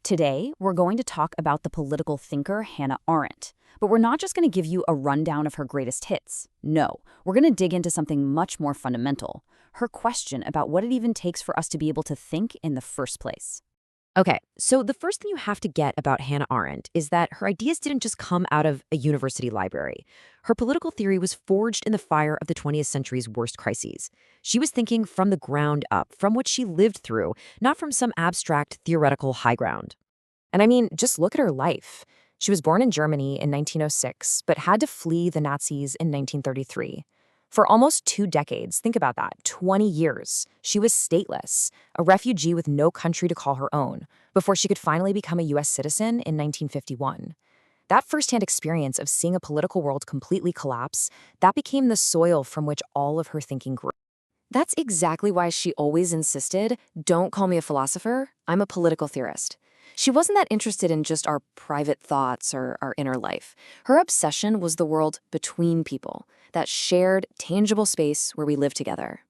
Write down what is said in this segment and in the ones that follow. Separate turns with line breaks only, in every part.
Today, we're going to talk about the political thinker Hannah Arendt. But we're not just going to give you a rundown of her greatest hits. No, we're going to dig into something much more fundamental, her question about what it even takes for us to be able to think in the first place.
Okay, so the first thing you have to get about Hannah Arendt is that her ideas didn't just come out of a university library. Her political theory was forged in the fire of the 20th century's worst crises. She was thinking from the ground up, from what she lived through, not from some abstract theoretical high ground. And I mean, just look at her life. She was born in Germany in 1906, but had to flee the Nazis in 1933. For almost 2 decades, think about that, 20 years, she was stateless, a refugee with no country to call her own, before she could finally become a U.S. citizen in 1951. That firsthand experience of seeing a political world completely collapse, that became the soil from which all of her thinking grew. That's exactly why she always insisted, don't call me a philosopher, I'm a political theorist. She wasn't that interested in just our private thoughts or our inner life. Her obsession was the world between people, that shared, tangible space where we live together.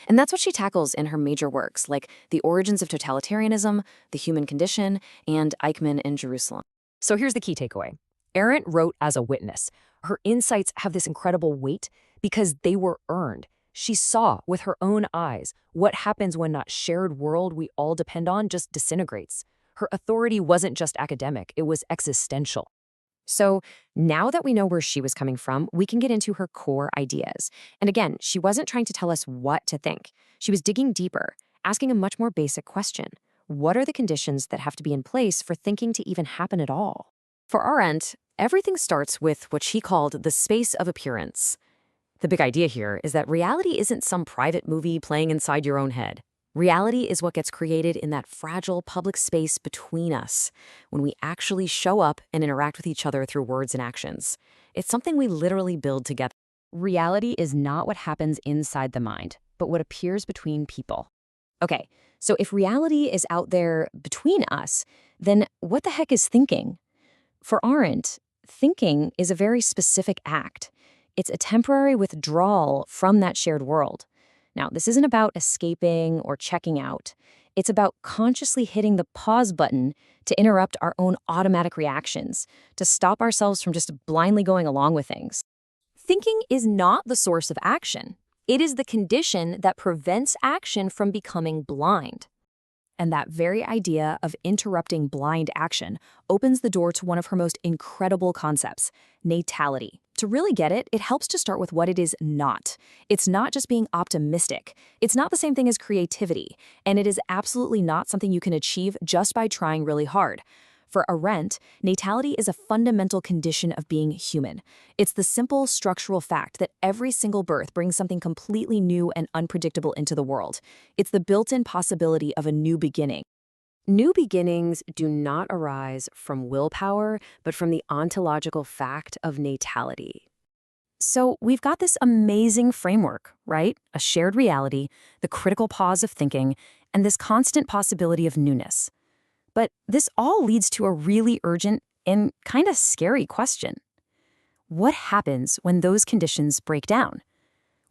And that's what she tackles in her major works, like The Origins of Totalitarianism, The Human Condition, and Eichmann in Jerusalem.
So here's the key takeaway. Arendt wrote as a witness. Her insights have this incredible weight because they were earned. She saw with her own eyes what happens when that shared world we all depend on just disintegrates. Her authority wasn't just academic, it was existential.
So now that we know where she was coming from, we can get into her core ideas. And again, she wasn't trying to tell us what to think. She was digging deeper, asking a much more basic question. What are the conditions that have to be in place for thinking to even happen at all? For Arendt, everything starts with what she called the space of appearance. The big idea here is that reality isn't some private movie playing inside your own head. Reality is what gets created in that fragile public space between us, when we actually show up and interact with each other through words and actions. It's something we literally build together.
Reality is not what happens inside the mind, but what appears between people.
Okay, so if reality is out there between us, then what the heck is thinking? For Arendt, thinking is a very specific act. It's a temporary withdrawal from that shared world. Now, this isn't about escaping or checking out. It's about consciously hitting the pause button to interrupt our own automatic reactions, to stop ourselves from just blindly going along with things.
Thinking is not the source of action. It is the condition that prevents action from becoming blind. And that very idea of interrupting blind action opens the door to one of her most incredible concepts, natality. To really get it, it helps to start with what it is not. It's not just being optimistic. It's not the same thing as creativity. And it is absolutely not something you can achieve just by trying really hard. For Arendt, natality is a fundamental condition of being human. It's the simple structural fact that every single birth brings something completely new and unpredictable into the world. It's the built-in possibility of a new beginning.
New beginnings do not arise from willpower, but from the ontological fact of natality.
So we've got this amazing framework, right? A shared reality, the critical pause of thinking, and this constant possibility of newness. But this all leads to a really urgent and kind of scary question. What happens when those conditions break down?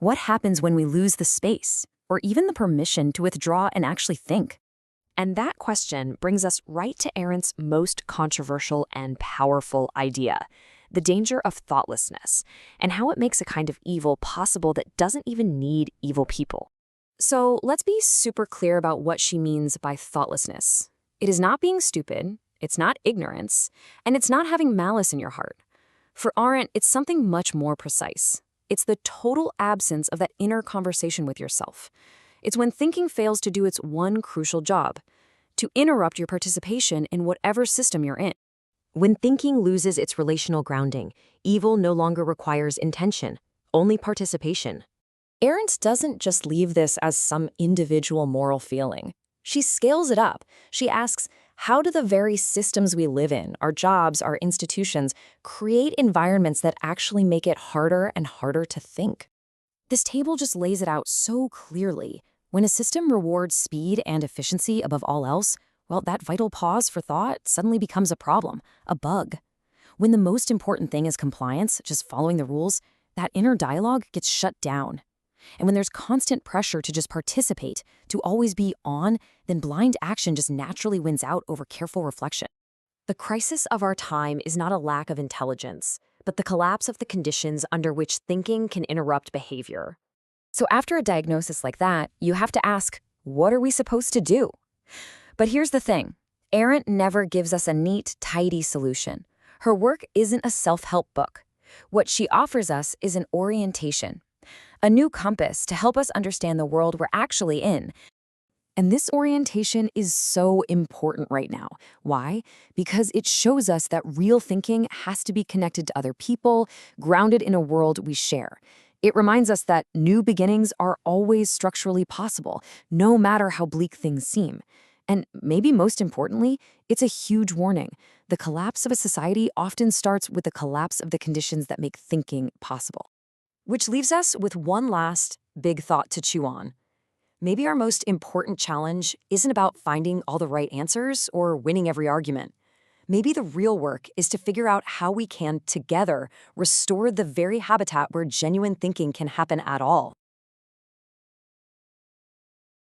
What happens when we lose the space, or even the permission to withdraw and actually think?
And that question brings us right to Arendt's most controversial and powerful idea, the danger of thoughtlessness, and how it makes a kind of evil possible that doesn't even need evil people. So let's be super clear about what she means by thoughtlessness. It is not being stupid, it's not ignorance, and it's not having malice in your heart. For Arendt, it's something much more precise. It's the total absence of that inner conversation with yourself. It's when thinking fails to do its one crucial job, to interrupt your participation in whatever system you're in. When thinking loses its relational grounding, evil no longer requires intention, only participation.
Arendt doesn't just leave this as some individual moral feeling. She scales it up. She asks, how do the very systems we live in, our jobs, our institutions, create environments that actually make it harder and harder to think? This table just lays it out so clearly. When a system rewards speed and efficiency above all else, well, that vital pause for thought suddenly becomes a problem, a bug. When the most important thing is compliance, just following the rules, that inner dialogue gets shut down. And when there's constant pressure to just participate, to always be on, then blind action just naturally wins out over careful reflection.
The crisis of our time is not a lack of intelligence, but the collapse of the conditions under which thinking can interrupt behavior.
So after a diagnosis like that, you have to ask, what are we supposed to do? But here's the thing. Arendt never gives us a neat, tidy solution. Her work isn't a self-help book. What she offers us is an orientation, a new compass to help us understand the world we're actually in. And this orientation is so important right now. Why? Because it shows us that real thinking has to be connected to other people, grounded in a world we share. It reminds us that new beginnings are always structurally possible, no matter how bleak things seem. And maybe most importantly, it's a huge warning. The collapse of a society often starts with the collapse of the conditions that make thinking possible.
Which leaves us with one last big thought to chew on. Maybe our most important challenge isn't about finding all the right answers or winning every argument. Maybe the real work is to figure out how we can, together, restore the very habitat where genuine thinking can happen at all.